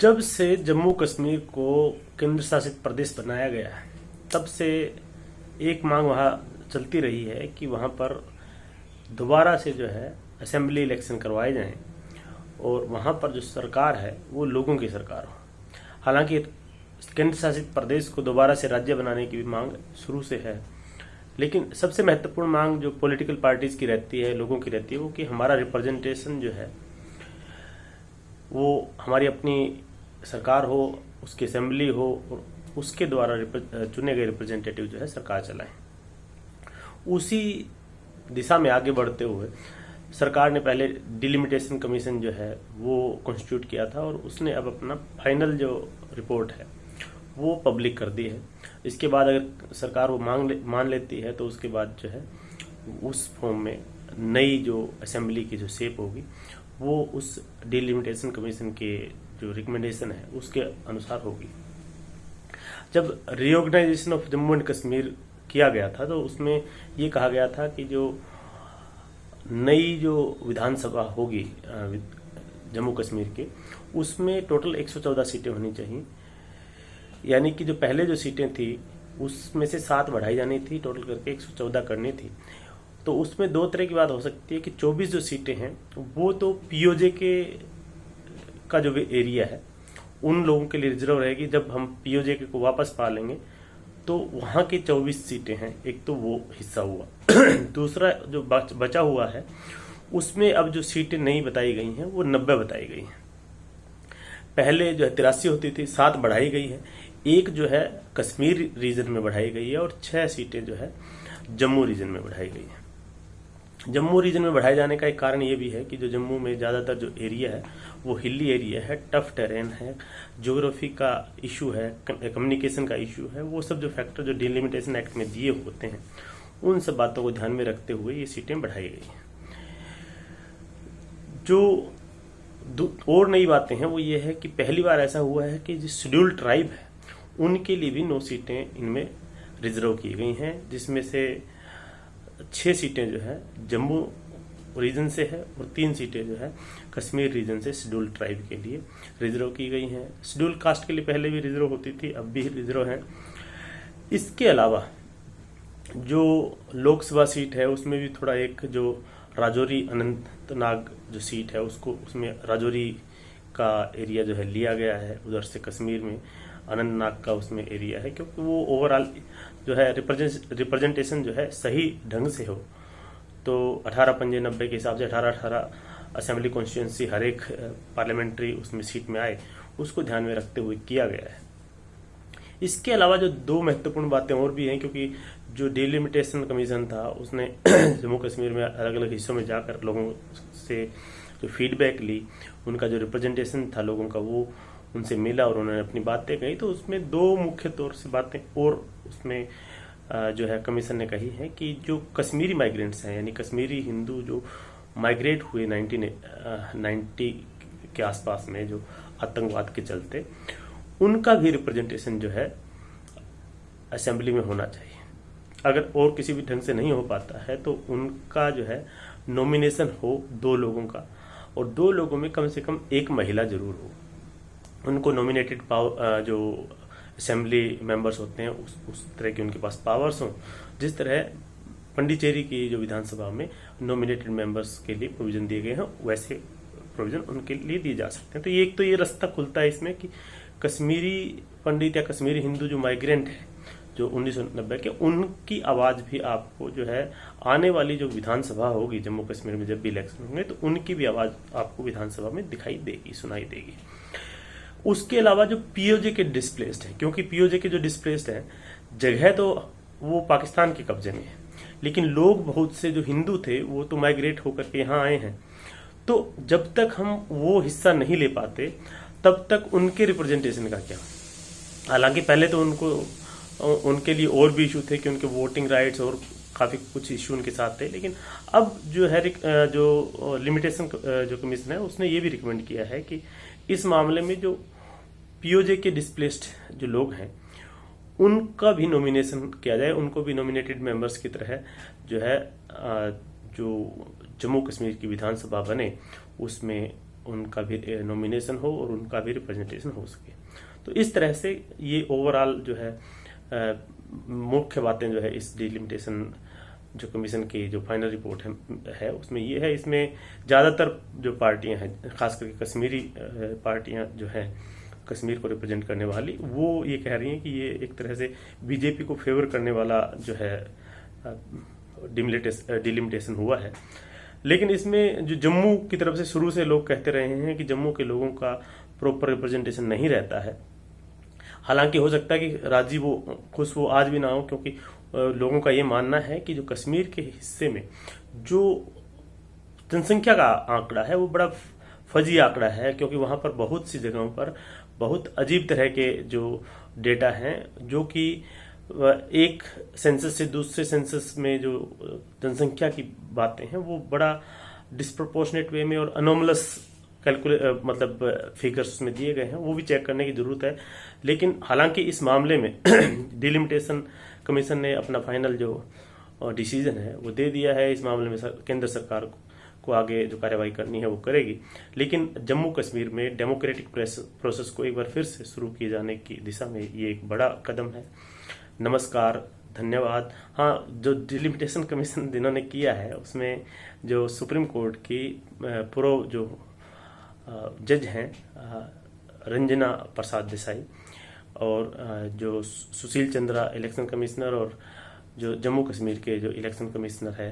जब से जम्मू कश्मीर को केंद्र शासित प्रदेश बनाया गया है तब से एक मांग वहाँ चलती रही है कि वहाँ पर दोबारा से जो है असेंबली इलेक्शन करवाए जाएं और वहाँ पर जो सरकार है वो लोगों की सरकार हो। हालांकि केंद्र शासित प्रदेश को दोबारा से राज्य बनाने की भी मांग शुरू से है, लेकिन सबसे महत्वपूर्ण मांग जो पॉलिटिकल पार्टीज की रहती है, लोगों की रहती है, वो कि हमारा रिप्रेजेंटेशन जो है वो हमारी अपनी सरकार हो, उसकी असेंबली हो और उसके द्वारा चुने गए रिप्रेजेंटेटिव जो है सरकार चलाएं। उसी दिशा में आगे बढ़ते हुए सरकार ने पहले डिलिमिटेशन कमीशन जो है वो कॉन्स्टिट्यूट किया था और उसने अब अपना फाइनल जो रिपोर्ट है वो पब्लिक कर दी है। इसके बाद अगर सरकार वो मान लेती है तो उसके बाद जो है उस फॉर्म में नई जो असेंबली की जो शेप होगी वो उस डिलिमिटेशन कमीशन के जो रिकमेंडेशन है उसके अनुसार होगी। जब reorganisation of Jammu and Kashmir किया गया था तो उसमें ये कहा गया था कि जो नई जो विधानसभा होगी जम्मू कश्मीर के, उसमें टोटल 114 सीटें होनी चाहिए। यानी कि जो पहले जो सीटें थी उसमें से 7 बढ़ाई जानी थी, टोटल करके 114 करनी थी। तो उसमें दो तरह की बात हो सकती है कि 24 जो सीटें हैं वो तो पीओजे के का जो भी एरिया है उन लोगों के लिए रिजर्व रहेगी। जब हम पीओजे को वापस पा लेंगे तो वहाँ की 24 सीटें हैं, एक तो वो हिस्सा हुआ। दूसरा जो बचा हुआ है उसमें अब जो सीटें नहीं बताई गई हैं वो 90 बताई गई हैं। पहले जो है 83 होती थी, 7 बढ़ाई गई है, एक जो है कश्मीर रीजन में बढ़ाई गई है और 6 सीटें जो है जम्मू रीजन में बढ़ाई गई है। जम्मू रीजन में बढ़ाए जाने का एक कारण ये भी है कि जो जम्मू में ज़्यादातर जो एरिया है वो हिली एरिया है, टफ टेरेन है, ज्योग्राफी का इशू है, कम्युनिकेशन का इशू है। वो सब जो फैक्टर जो डिलिमिटेशन एक्ट में दिए होते हैं उन सब बातों को ध्यान में रखते हुए ये सीटें बढ़ाई गई हैं। जो और नई बातें हैं वो ये है कि पहली बार ऐसा हुआ है कि जो शेड्यूल्ड ट्राइब है उनके लिए भी 9 सीटें इनमें रिजर्व की गई हैं, जिसमें से 6 सीटें जो है जम्मू रीजन से है और 3 सीटें जो है कश्मीर रीजन से शेड्यूल्ड ट्राइब के लिए रिजर्व की गई हैं। शेड्यूल्ड कास्ट के लिए पहले भी रिजर्व होती थी, अब भी रिजर्व है। इसके अलावा जो लोकसभा सीट है उसमें भी थोड़ा एक जो राजौरी अनंतनाग जो सीट है उसको उसमें राजौरी का एरिया जो है लिया गया है, उधर से कश्मीर में अनंतनाग का उसमें एरिया है, क्योंकि वो ओवरऑल जो है रिप्रेजेंटेशन जो है सही ढंग से हो। तो 18-5-90 के हिसाब से 18 असेंबली कॉन्स्टिट्यूंसी हर एक पार्लियामेंट्री उसमें सीट में आए, उसको ध्यान में रखते हुए किया गया है। इसके अलावा जो 2 महत्वपूर्ण बातें और भी हैं, क्योंकि जो डिलिमिटेशन कमीशन था उसने जम्मू कश्मीर में अलग अलग हिस्सों में जाकर लोगों से जो फीडबैक ली, उनका जो रिप्रेजेंटेशन था लोगों का वो उनसे मिला और उन्होंने अपनी बातें कही। तो उसमें 2 मुख्य तौर से बातें और उसमें जो है कमीशन ने कही है कि जो कश्मीरी माइग्रेंट्स हैं, यानी कश्मीरी हिंदू जो माइग्रेट हुए 1990 के आसपास में जो आतंकवाद के चलते, उनका भी रिप्रेजेंटेशन जो है असेंबली में होना चाहिए। अगर और किसी भी ढंग से नहीं हो पाता है तो उनका जो है नॉमिनेशन हो 2 लोगों का, और 2 लोगों में कम से कम एक महिला जरूर हो। उनको नॉमिनेटेड पावर जो असेंबली मेंबर्स होते हैं उस तरह के उनके पास पावर्स हों, जिस तरह पंडिचेरी की जो विधानसभा में नॉमिनेटेड मेंबर्स के लिए प्रोविजन दिए गए हैं वैसे प्रोविजन उनके लिए दिए जा सकते हैं। तो एक तो ये रास्ता खुलता है इसमें कि कश्मीरी पंडित या कश्मीरी हिंदू जो माइग्रेंट है जो 1990 के, उनकी आवाज भी आपको जो है आने वाली जो विधानसभा होगी जम्मू कश्मीर में जब भी इलेक्शन होंगे तो उनकी भी आवाज आपको विधानसभा में दिखाई देगी, सुनाई देगी। उसके अलावा जो पीओजे के डिस्प्लेस्ड है, क्योंकि पीओजे के जो डिस्प्लेस्ड है जगह तो वो पाकिस्तान के कब्जे में है, लेकिन लोग बहुत से जो हिंदू थे वो तो माइग्रेट होकर के यहाँ आए हैं। तो जब तक हम वो हिस्सा नहीं ले पाते तब तक उनके रिप्रेजेंटेशन का क्या। हालांकि पहले तो उनके लिए और भी इशू थे कि उनके वोटिंग राइट्स और काफी कुछ इशू उनके साथ थे, लेकिन अब जो है जो लिमिटेशन जो कमीशन है उसने ये भी रिकमेंड किया है कि इस मामले में जो पीओजे के डिस्प्लेस्ड जो लोग हैं उनका भी नॉमिनेशन किया जाए, उनको भी नॉमिनेटेड मेंबर्स की तरह जो है जो जम्मू कश्मीर की विधानसभा बने उसमें उनका भी नॉमिनेशन हो और उनका भी रिप्रेजेंटेशन हो सके। तो इस तरह से ये ओवरऑल जो है मुख्य बातें जो है इस डिलिमिटेशन जो कमीशन की जो फाइनल रिपोर्ट है उसमें ये है। इसमें ज़्यादातर जो पार्टियां हैं, खास करके कश्मीरी पार्टियां जो हैं कश्मीर को रिप्रेजेंट करने वाली, वो ये कह रही हैं कि ये एक तरह से बीजेपी को फेवर करने वाला जो है डिलिमिटेशन हुआ है। लेकिन इसमें जो जम्मू की तरफ से शुरू से लोग कहते रहे हैं कि जम्मू के लोगों का प्रॉपर रिप्रेजेंटेशन नहीं रहता है। हालांकि हो सकता है कि राजी खुश वो आज भी ना हो, क्योंकि लोगों का ये मानना है कि जो कश्मीर के हिस्से में जो जनसंख्या का आंकड़ा है वो बड़ा फजी आंकड़ा है, क्योंकि वहां पर बहुत सी जगहों पर बहुत अजीब तरह के जो डेटा हैं, जो कि एक सेंसस से दूसरे सेंसस में जो जनसंख्या की बातें हैं वो बड़ा डिस्प्रोपोर्शनेट वे में और अनोमलस मतलब फिगर्स में दिए गए हैं, वो भी चेक करने की जरूरत है। लेकिन हालांकि इस मामले में डिलिमिटेशन कमीशन ने अपना फाइनल जो डिसीजन है वो दे दिया है। इस मामले में केंद्र सरकार को आगे जो कार्रवाई करनी है वो करेगी। लेकिन जम्मू कश्मीर में डेमोक्रेटिक प्रोसेस को एक बार फिर से शुरू किए जाने की दिशा में ये एक बड़ा कदम है। नमस्कार, धन्यवाद। हाँ, जो डिलिमिटेशन कमीशन जिन्होंने किया है उसमें जो सुप्रीम कोर्ट की पूर्व जो जज हैं रंजना प्रसाद देसाई और जो सुशील चंद्रा इलेक्शन कमिश्नर और जो जम्मू कश्मीर के जो इलेक्शन कमिश्नर है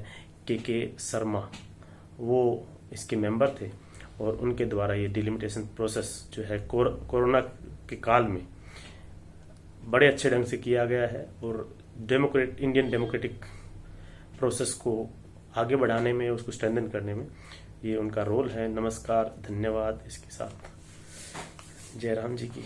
के शर्मा, वो इसके मेंबर थे और उनके द्वारा ये डिलिमिटेशन प्रोसेस जो है कोरोना के काल में बड़े अच्छे ढंग से किया गया है और इंडियन डेमोक्रेटिक प्रोसेस को आगे बढ़ाने में, उसको स्ट्रेंथन करने में ये उनका रोल है। नमस्कार, धन्यवाद। इसके साथ जय राम जी की।